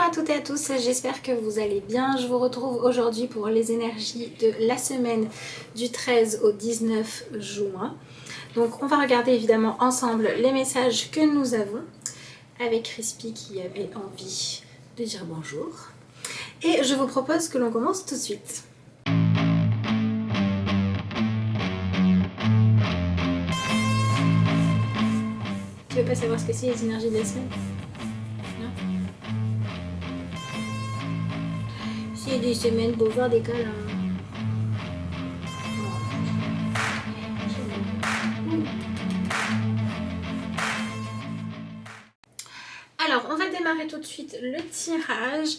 Bonjour à toutes et à tous, j'espère que vous allez bien. Je vous retrouve aujourd'hui pour les énergies de la semaine du 13 au 19 juin. Donc on va regarder évidemment ensemble les messages que nous avons avec Crispy qui avait envie de dire bonjour. Et je vous propose que l'on commence tout de suite. Tu veux pas savoir ce que c'est les énergies de la semaine? C'est des semaines pour voir des câlins. Alors, on va démarrer tout de suite le tirage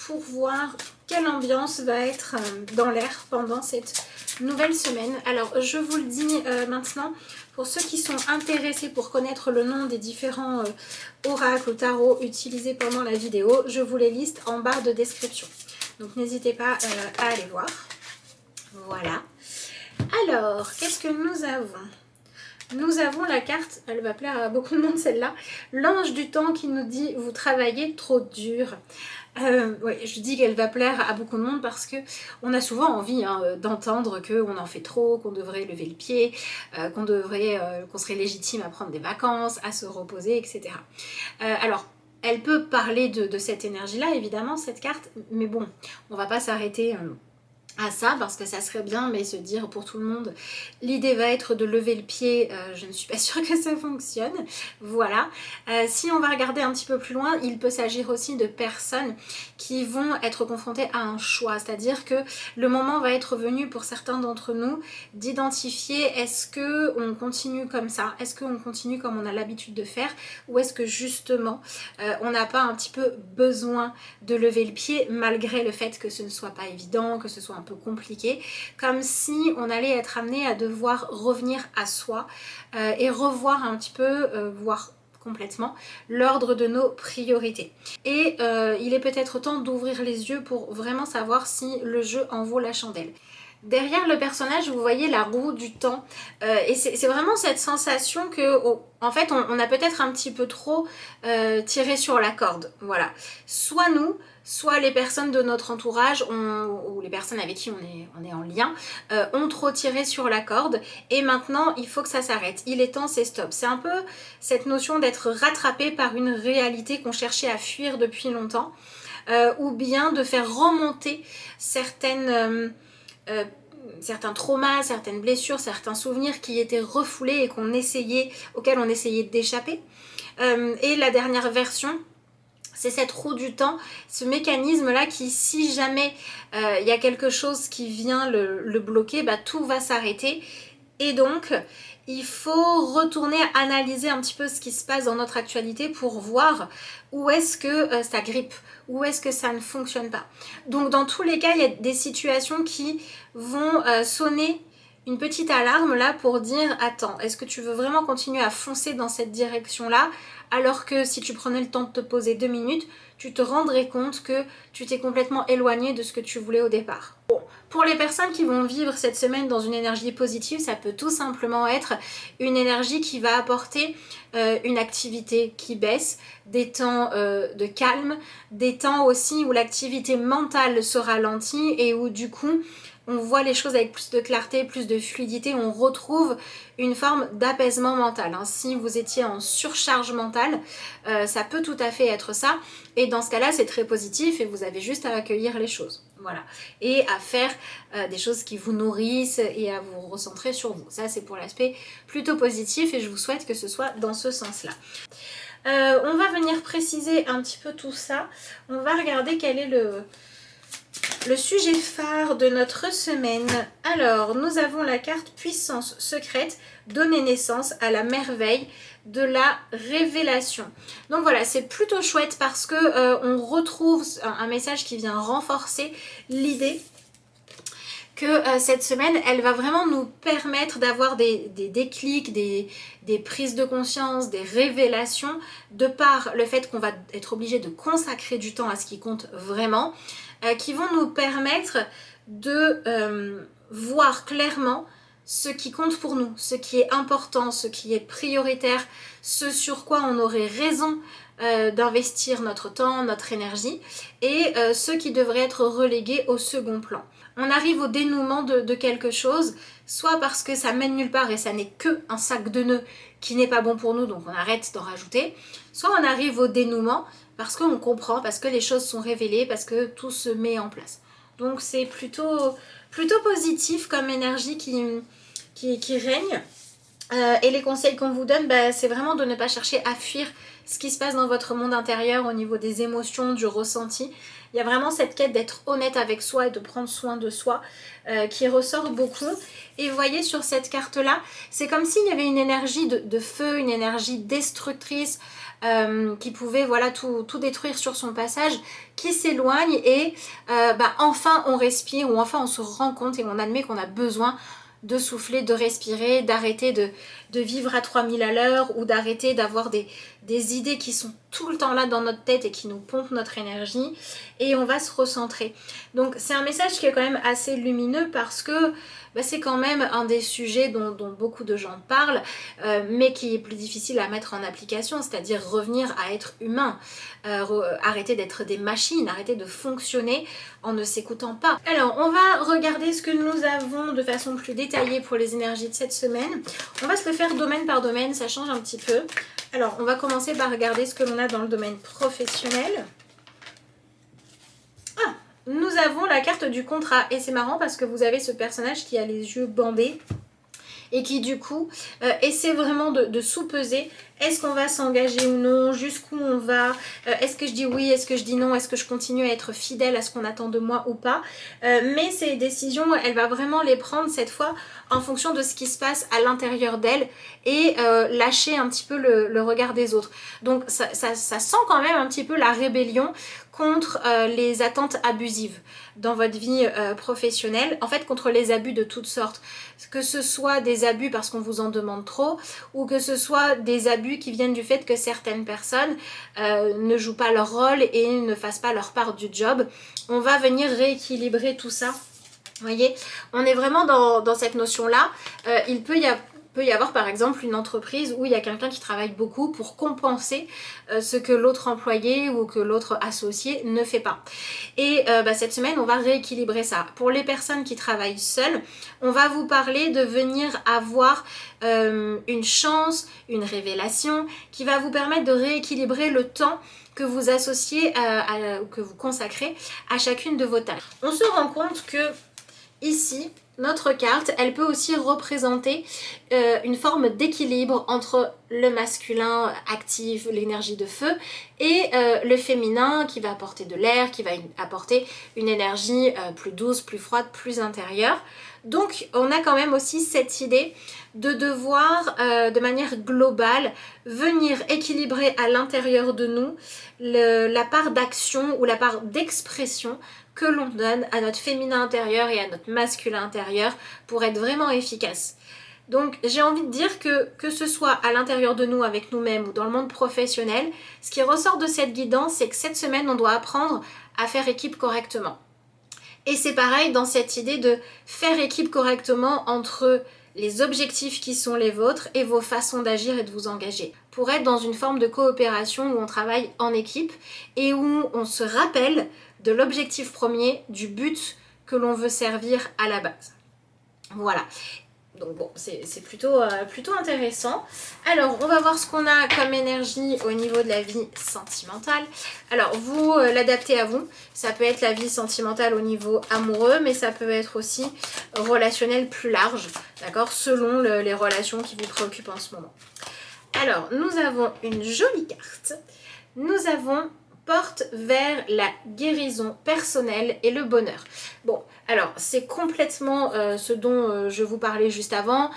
pour voir quelle ambiance va être dans l'air pendant cette nouvelle semaine. Alors, je vous le dis maintenant, pour ceux qui sont intéressés pour connaître le nom des différents oracles ou tarots utilisés pendant la vidéo, je vous les liste en barre de description. Donc, n'hésitez pas à aller voir. Voilà. Alors, qu'est-ce que nous avons ? Nous avons la carte, elle va plaire à beaucoup de monde celle-là, l'ange du temps qui nous dit « vous travaillez trop dur ». Ouais, je dis qu'elle va plaire à beaucoup de monde parce que on a souvent envie d'entendre qu'on en fait trop, qu'on devrait lever le pied, qu'on serait légitime à prendre des vacances, à se reposer, etc. Alors, elle peut parler de cette énergie-là, évidemment, cette carte, mais bon, on va pas s'arrêter à ça parce que ça serait bien, mais se dire pour tout le monde l'idée va être de lever le pied, je ne suis pas sûre que ça fonctionne. Voilà. Si on va regarder un petit peu plus loin, il peut s'agir aussi de personnes qui vont être confrontées à un choix, c'est-à-dire que le moment va être venu pour certains d'entre nous d'identifier est-ce que on continue comme ça, est-ce qu'on continue comme on a l'habitude de faire, ou est-ce que justement on n'a pas un petit peu besoin de lever le pied malgré le fait que ce ne soit pas évident, que ce soit un peu compliqué, comme si on allait être amené à devoir revenir à soi et revoir un petit peu, voire complètement, l'ordre de nos priorités. Et il est peut-être temps d'ouvrir les yeux pour vraiment savoir si le jeu en vaut la chandelle. Derrière le personnage, vous voyez la roue du temps et c'est vraiment cette sensation que, en fait, on a peut-être un petit peu trop tiré sur la corde. Voilà. Soit nous, soit les personnes de notre entourage ou les personnes avec qui on est en lien ont trop tiré sur la corde et maintenant il faut que ça s'arrête. Il est temps, c'est stop. C'est un peu cette notion d'être rattrapé par une réalité qu'on cherchait à fuir depuis longtemps ou bien de faire remonter certains traumas, certaines blessures, certains souvenirs qui étaient refoulés et auxquels on essayait d'échapper. Et la dernière version, c'est cette roue du temps, ce mécanisme-là qui, si jamais il y a quelque chose qui vient le bloquer, bah, tout va s'arrêter. Et donc, il faut retourner analyser un petit peu ce qui se passe dans notre actualité pour voir où est-ce que ça grippe, où est-ce que ça ne fonctionne pas. Donc, dans tous les cas, il y a des situations qui vont sonner une petite alarme là pour dire attends, est-ce que tu veux vraiment continuer à foncer dans cette direction-là alors que si tu prenais le temps de te poser 2 minutes, tu te rendrais compte que tu t'es complètement éloigné de ce que tu voulais au départ. Bon, pour les personnes qui vont vivre cette semaine dans une énergie positive, ça peut tout simplement être une énergie qui va apporter une activité qui baisse, des temps de calme, des temps aussi où l'activité mentale se ralentit et où du coup on voit les choses avec plus de clarté, plus de fluidité, on retrouve une forme d'apaisement mental. Si vous étiez en surcharge mentale, ça peut tout à fait être ça. Et dans ce cas-là, c'est très positif et vous avez juste à accueillir les choses. Voilà. Et à faire des choses qui vous nourrissent et à vous recentrer sur vous. Ça, c'est pour l'aspect plutôt positif et je vous souhaite que ce soit dans ce sens-là. On va venir préciser un petit peu tout ça. On va regarder quel est le sujet phare de notre semaine. Alors, nous avons la carte puissance secrète, donner naissance à la merveille de la révélation. Donc voilà, c'est plutôt chouette parce que on retrouve un message qui vient renforcer l'idée que cette semaine, elle va vraiment nous permettre d'avoir des déclics, des prises de conscience, des révélations, de par le fait qu'on va être obligé de consacrer du temps à ce qui compte vraiment, qui vont nous permettre de voir clairement ce qui compte pour nous, ce qui est important, ce qui est prioritaire, ce sur quoi on aurait raison d'investir notre temps, notre énergie, et ce qui devrait être relégué au second plan. On arrive au dénouement de quelque chose, soit parce que ça mène nulle part et ça n'est que un sac de nœuds qui n'est pas bon pour nous, donc on arrête d'en rajouter, soit on arrive au dénouement parce qu'on comprend, parce que les choses sont révélées, parce que tout se met en place. Donc c'est plutôt positif comme énergie qui règne. Et les conseils qu'on vous donne, c'est vraiment de ne pas chercher à fuir ce qui se passe dans votre monde intérieur au niveau des émotions, du ressenti. Il y a vraiment cette quête d'être honnête avec soi et de prendre soin de soi qui ressort beaucoup. Et vous voyez sur cette carte-là, c'est comme s'il y avait une énergie de feu, une énergie destructrice qui pouvait voilà, tout détruire sur son passage, qui s'éloigne et enfin on respire ou enfin on se rend compte et on admet qu'on a besoin de souffler, de respirer, d'arrêter de vivre à 3000 à l'heure ou d'arrêter d'avoir des idées qui sont tout le temps là dans notre tête et qui nous pompent notre énergie, et on va se recentrer. Donc c'est un message qui est quand même assez lumineux parce que c'est quand même un des sujets dont beaucoup de gens parlent, mais qui est plus difficile à mettre en application, c'est-à-dire revenir à être humain, arrêter d'être des machines, arrêter de fonctionner en ne s'écoutant pas. Alors on va regarder ce que nous avons de façon plus détaillée pour les énergies de cette semaine. On va se le faire domaine par domaine, ça change un petit peu. Alors on va commencer par regarder ce que l'on a dans le domaine professionnel. Nous avons la carte du contrat et c'est marrant parce que vous avez ce personnage qui a les yeux bandés et qui du coup essaie vraiment de sous-peser. Est-ce qu'on va s'engager ou non? Jusqu'où on va? Est-ce que je dis oui? Est-ce que je dis non? Est-ce que je continue à être fidèle à ce qu'on attend de moi ou pas? Mais ces décisions, elle va vraiment les prendre cette fois en fonction de ce qui se passe à l'intérieur d'elle et lâcher un petit peu le regard des autres. Donc ça sent quand même un petit peu la rébellion contre les attentes abusives dans votre vie professionnelle, en fait contre les abus de toutes sortes, que ce soit des abus parce qu'on vous en demande trop ou que ce soit des abus qui viennent du fait que certaines personnes ne jouent pas leur rôle et ne fassent pas leur part du job. On va venir rééquilibrer tout ça. Vous voyez, on est vraiment dans cette notion-là. Il peut y avoir par exemple une entreprise où il y a quelqu'un qui travaille beaucoup pour compenser ce que l'autre employé ou que l'autre associé ne fait pas. Et cette semaine, on va rééquilibrer ça. Pour les personnes qui travaillent seules, on va vous parler de venir avoir une chance, une révélation qui va vous permettre de rééquilibrer le temps que vous associez ou que vous consacrez à chacune de vos tâches. On se rend compte que ici, notre carte, elle peut aussi représenter une forme d'équilibre entre le masculin actif, l'énergie de feu, et le féminin qui va apporter de l'air, qui va apporter une énergie plus douce, plus froide, plus intérieure. Donc on a quand même aussi cette idée de devoir de manière globale venir équilibrer à l'intérieur de nous la part d'action ou la part d'expression que l'on donne à notre féminin intérieur et à notre masculin intérieur pour être vraiment efficace. Donc j'ai envie de dire que ce soit à l'intérieur de nous, avec nous-mêmes ou dans le monde professionnel, ce qui ressort de cette guidance, c'est que cette semaine, on doit apprendre à faire équipe correctement. Et c'est pareil dans cette idée de faire équipe correctement entre les objectifs qui sont les vôtres et vos façons d'agir et de vous engager. Pour être dans une forme de coopération où on travaille en équipe et où on se rappelle de l'objectif premier, du but que l'on veut servir à la base. Voilà. Donc bon, c'est plutôt intéressant. Alors, on va voir ce qu'on a comme énergie au niveau de la vie sentimentale. Alors, vous l'adaptez à vous. Ça peut être la vie sentimentale au niveau amoureux, mais ça peut être aussi relationnel plus large, d'accord, selon les relations qui vous préoccupent en ce moment. Alors, nous avons une jolie carte. Nous avons porte vers la guérison personnelle et le bonheur. Bon, alors c'est complètement ce dont je vous parlais juste avant.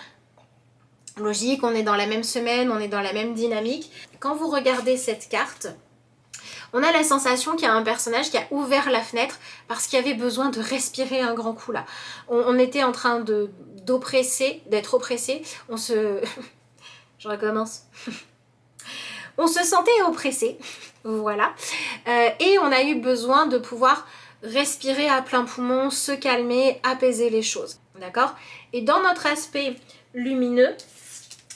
Logique, on est dans la même semaine, on est dans la même dynamique. Quand vous regardez cette carte, on a la sensation qu'il y a un personnage qui a ouvert la fenêtre parce qu'il avait besoin de respirer un grand coup là. On était en train d'être oppressé. Je recommence. On se sentait oppressé, voilà, et on a eu besoin de pouvoir respirer à plein poumon, se calmer, apaiser les choses. D'accord? Et dans notre aspect lumineux,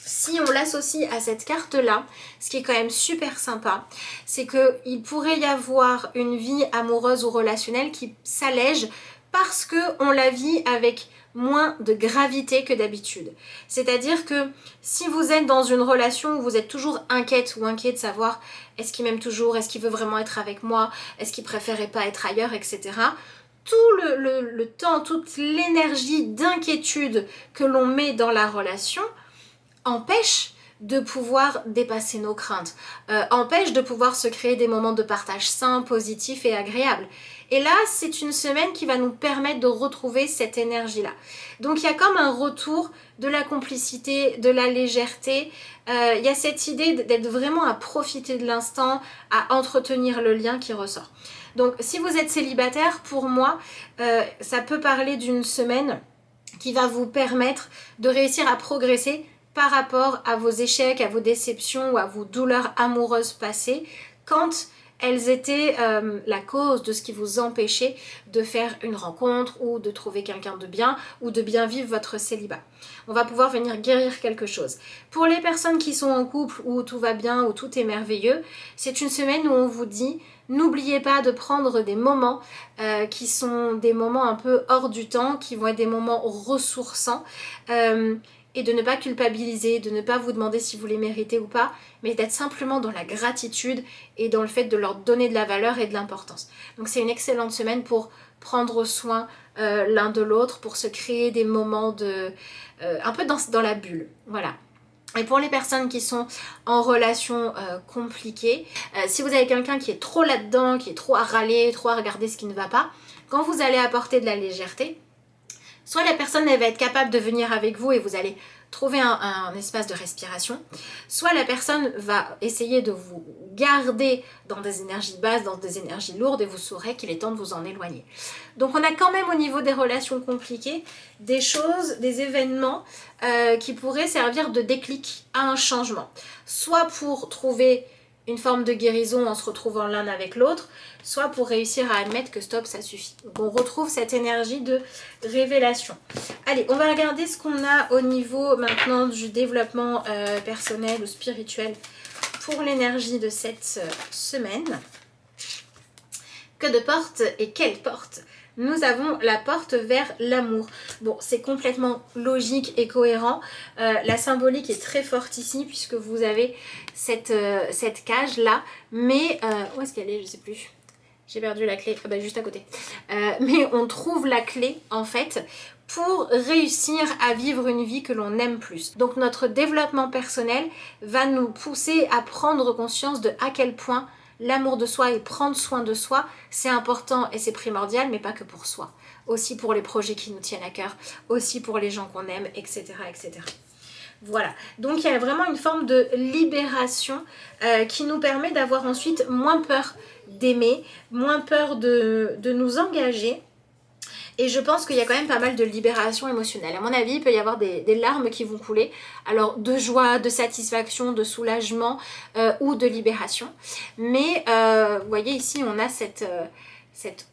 si on l'associe à cette carte-là, ce qui est quand même super sympa, c'est qu'il pourrait y avoir une vie amoureuse ou relationnelle qui s'allège parce qu'on la vit avec moins de gravité que d'habitude. C'est-à-dire que si vous êtes dans une relation où vous êtes toujours inquiète ou inquiet de savoir est-ce qu'il m'aime toujours, est-ce qu'il veut vraiment être avec moi, est-ce qu'il préférait pas être ailleurs, etc. Tout le temps, toute l'énergie d'inquiétude que l'on met dans la relation empêche de pouvoir dépasser nos craintes, empêche de pouvoir se créer des moments de partage sains, positifs et agréables. Et là, c'est une semaine qui va nous permettre de retrouver cette énergie-là. Donc il y a comme un retour de la complicité, de la légèreté. Il y a cette idée d'être vraiment à profiter de l'instant, à entretenir le lien qui ressort. Donc si vous êtes célibataire, pour moi, ça peut parler d'une semaine qui va vous permettre de réussir à progresser par rapport à vos échecs, à vos déceptions ou à vos douleurs amoureuses passées, quand elles étaient la cause de ce qui vous empêchait de faire une rencontre ou de trouver quelqu'un de bien ou de bien vivre votre célibat. On va pouvoir venir guérir quelque chose. Pour les personnes qui sont en couple où tout va bien, où tout est merveilleux, c'est une semaine où on vous dit n'oubliez pas de prendre des moments qui sont des moments un peu hors du temps, qui vont être des moments ressourçants, et de ne pas culpabiliser, de ne pas vous demander si vous les méritez ou pas, mais d'être simplement dans la gratitude et dans le fait de leur donner de la valeur et de l'importance. Donc c'est une excellente semaine pour prendre soin l'un de l'autre, pour se créer des moments un peu dans la bulle. Voilà. Et pour les personnes qui sont en relation compliquée, si vous avez quelqu'un qui est trop là-dedans, qui est trop à râler, trop à regarder ce qui ne va pas, quand vous allez apporter de la légèreté, soit la personne elle va être capable de venir avec vous et vous allez trouver un espace de respiration, soit la personne va essayer de vous garder dans des énergies basses, dans des énergies lourdes et vous saurez qu'il est temps de vous en éloigner. Donc on a quand même au niveau des relations compliquées des choses, des événements qui pourraient servir de déclic à un changement. Soit pour trouver une forme de guérison en se retrouvant l'un avec l'autre, soit pour réussir à admettre que stop, ça suffit. Donc on retrouve cette énergie de révélation. Allez, on va regarder ce qu'on a au niveau maintenant du développement personnel ou spirituel pour l'énergie de cette semaine. Que de portes et quelles portes? Nous avons la porte vers l'amour. Bon, c'est complètement logique et cohérent. La symbolique est très forte ici puisque vous avez cette cage là. Mais, où est-ce qu'elle est? Je sais plus. J'ai perdu la clé. Ah bah, juste à côté. Mais on trouve la clé en fait pour réussir à vivre une vie que l'on aime plus. Donc notre développement personnel va nous pousser à prendre conscience de à quel point l'amour de soi et prendre soin de soi, c'est important et c'est primordial, mais pas que pour soi. Aussi pour les projets qui nous tiennent à cœur, aussi pour les gens qu'on aime, etc., etc. Voilà, donc il y a vraiment une forme de libération qui nous permet d'avoir ensuite moins peur d'aimer, moins peur de nous engager. Et je pense qu'il y a quand même pas mal de libération émotionnelle. À mon avis, il peut y avoir des larmes qui vont couler. Alors de joie, de satisfaction, de soulagement ou de libération. Mais vous voyez ici, on a cette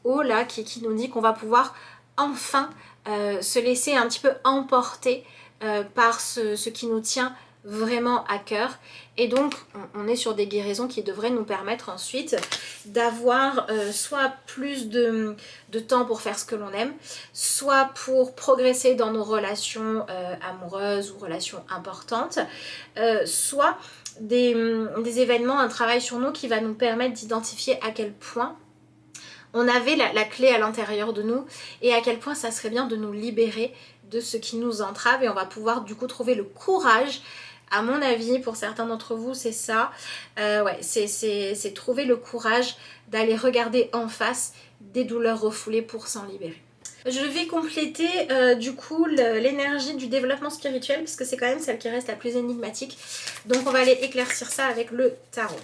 eau là qui nous dit qu'on va pouvoir enfin se laisser un petit peu emporter par ce qui nous tient vraiment à cœur. Et donc on est sur des guérisons qui devraient nous permettre ensuite d'avoir soit plus de temps pour faire ce que l'on aime, soit pour progresser dans nos relations amoureuses ou relations importantes, soit des événements, un travail sur nous qui va nous permettre d'identifier à quel point on avait la clé à l'intérieur de nous et à quel point ça serait bien de nous libérer de ce qui nous entrave, et on va pouvoir du coup trouver le courage. À mon avis, pour certains d'entre vous, c'est ça. Ouais, c'est trouver le courage d'aller regarder en face des douleurs refoulées pour s'en libérer. Je vais compléter du coup l'énergie du développement spirituel, puisque c'est quand même celle qui reste la plus énigmatique. Donc on va aller éclaircir ça avec le tarot.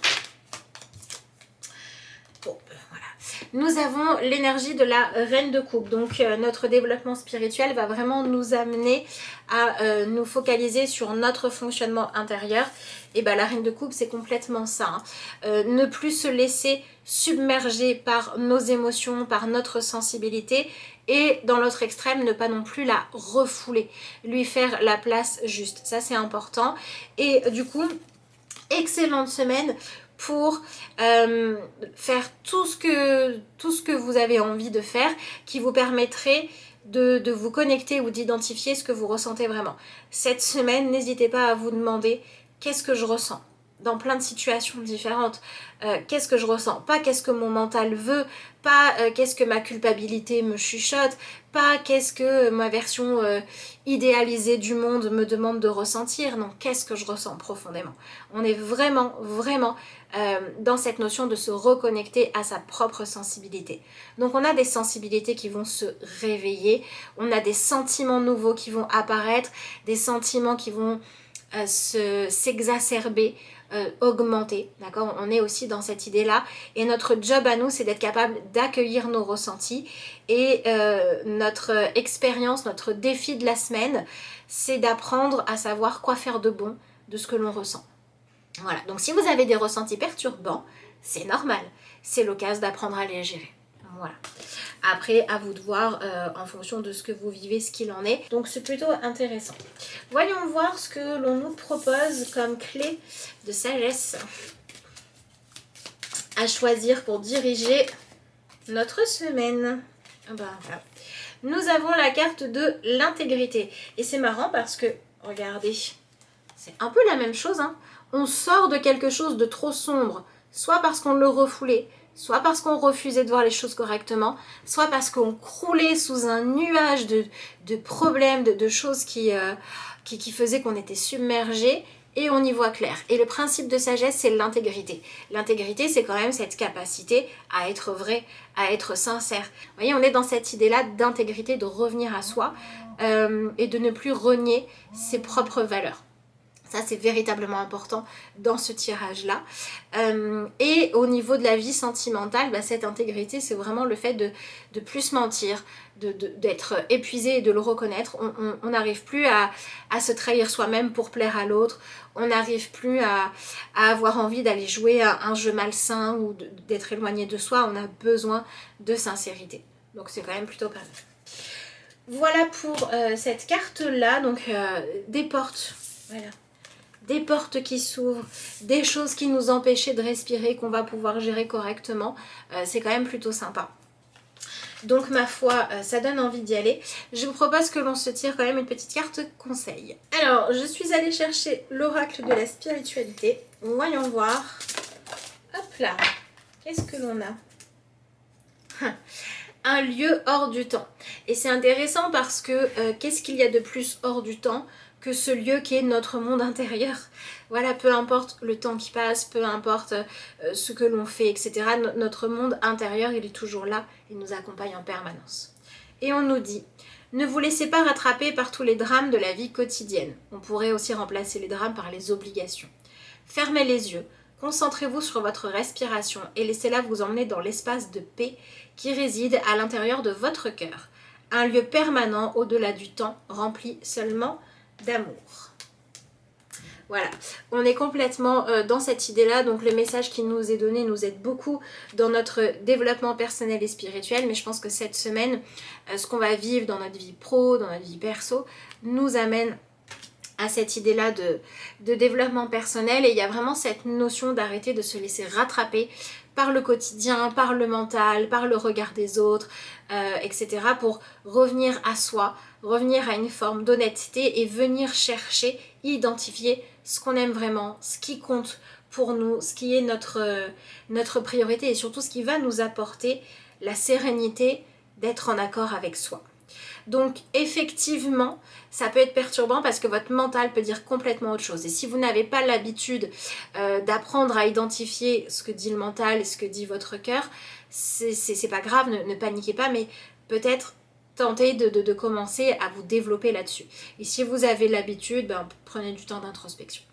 Bon, voilà. nous avons l'énergie de la reine de coupe. Donc notre développement spirituel va vraiment nous amener à nous focaliser sur notre fonctionnement intérieur. Et bien la reine de coupe, c'est complètement ça, hein. Ne plus se laisser submerger par nos émotions, par notre sensibilité, et dans l'autre extrême, ne pas non plus la refouler, lui faire la place juste. Ça, c'est important. Et du coup, excellente semaine pour faire tout ce que vous avez envie de faire, qui vous permettrait de vous connecter ou d'identifier ce que vous ressentez vraiment. Cette semaine, n'hésitez pas à vous demander qu'est-ce que je ressens dans plein de situations différentes. Qu'est-ce que je ressens, pas qu'est-ce que mon mental veut, pas qu'est-ce que ma culpabilité me chuchote, pas qu'est-ce que ma version idéalisée du monde me demande de ressentir. Non, qu'est-ce que je ressens profondément. On est vraiment dans cette notion de se reconnecter à sa propre sensibilité. Donc on a des sensibilités qui vont se réveiller, on a des sentiments nouveaux qui vont apparaître, des sentiments qui vont s'exacerber, augmenter, d'accord? On est aussi dans cette idée-là, et notre job à nous, c'est d'être capable d'accueillir nos ressentis, et notre expérience, notre défi de la semaine, c'est d'apprendre à savoir quoi faire de bon de ce que l'on ressent. Voilà, donc si vous avez des ressentis perturbants, c'est normal, c'est l'occasion d'apprendre à les gérer. Voilà. Après, à vous de voir en fonction de ce que vous vivez, ce qu'il en est. Donc c'est plutôt intéressant. Voyons voir ce que l'on nous propose comme clé de sagesse à choisir pour diriger notre semaine. Voilà. Nous avons la carte de l'intégrité. Et c'est marrant parce que, regardez, c'est un peu la même chose, hein. On sort de quelque chose de trop sombre, soit parce qu'on le refoulait, soit parce qu'on refusait de voir les choses correctement, soit parce qu'on croulait sous un nuage de problèmes, de choses qui faisaient qu'on était submergé, et on y voit clair. Et le principe de sagesse, c'est l'intégrité. L'intégrité, c'est quand même cette capacité à être vrai, à être sincère. Vous voyez, on est dans cette idée-là d'intégrité, de revenir à soi, et de ne plus renier ses propres valeurs. Ça, c'est véritablement important dans ce tirage-là. Et au niveau de la vie sentimentale, cette intégrité, c'est vraiment le fait de plus se mentir, d'être épuisé et de le reconnaître. On n'arrive plus à se trahir soi-même pour plaire à l'autre. On n'arrive plus à avoir envie d'aller jouer à un jeu malsain ou d'être éloigné de soi. On a besoin de sincérité. Donc c'est quand même plutôt pas mal. Voilà pour cette carte-là. Donc des portes. Voilà. Des portes qui s'ouvrent, des choses qui nous empêchaient de respirer, qu'on va pouvoir gérer correctement. C'est quand même plutôt sympa. Donc ma foi, ça donne envie d'y aller. Je vous propose que l'on se tire quand même une petite carte conseil. Alors, je suis allée chercher l'oracle de la spiritualité. Voyons voir. Hop là. Qu'est-ce que l'on a? Un lieu hors du temps. Et c'est intéressant parce que qu'est-ce qu'il y a de plus hors du temps que ce lieu qui est notre monde intérieur. Voilà, peu importe le temps qui passe, peu importe ce que l'on fait, etc. Notre monde intérieur, il est toujours là, il nous accompagne en permanence. Et on nous dit, ne vous laissez pas rattraper par tous les drames de la vie quotidienne. On pourrait aussi remplacer les drames par les obligations. Fermez les yeux, concentrez-vous sur votre respiration et laissez-la vous emmener dans l'espace de paix qui réside à l'intérieur de votre cœur. Un lieu permanent au-delà du temps, rempli seulement d'amour. Voilà, on est complètement dans cette idée-là, donc le message qui nous est donné nous aide beaucoup dans notre développement personnel et spirituel, mais je pense que cette semaine, ce qu'on va vivre dans notre vie pro, dans notre vie perso, nous amène à cette idée-là de développement personnel, et il y a vraiment cette notion d'arrêter de se laisser rattraper par le quotidien, par le mental, par le regard des autres, etc. pour revenir à soi, revenir à une forme d'honnêteté et venir chercher, identifier ce qu'on aime vraiment, ce qui compte pour nous, ce qui est notre priorité et surtout ce qui va nous apporter la sérénité d'être en accord avec soi. Donc effectivement, ça peut être perturbant parce que votre mental peut dire complètement autre chose. Et si vous n'avez pas l'habitude d'apprendre à identifier ce que dit le mental et ce que dit votre cœur, c'est pas grave, ne paniquez pas, mais peut-être tentez de commencer à vous développer là-dessus. Et si vous avez l'habitude, prenez du temps d'introspection.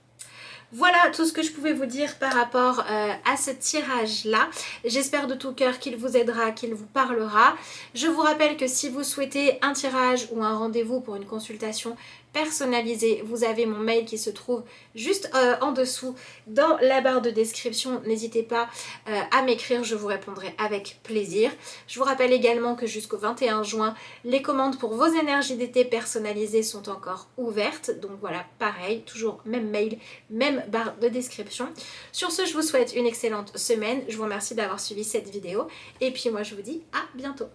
Voilà tout ce que je pouvais vous dire par rapport à ce tirage là. J'espère de tout cœur qu'il vous aidera, qu'il vous parlera. Je vous rappelle que si vous souhaitez un tirage ou un rendez-vous pour une consultation personnalisée, vous avez mon mail qui se trouve juste en dessous dans la barre de description. N'hésitez pas à m'écrire, je vous répondrai avec plaisir. Je vous rappelle également que jusqu'au 21 juin, les commandes pour vos énergies d'été personnalisées sont encore ouvertes. Donc voilà, pareil, toujours même mail, même barre de description. Sur ce, je vous souhaite une excellente semaine. Je vous remercie d'avoir suivi cette vidéo. Et puis moi, je vous dis à bientôt.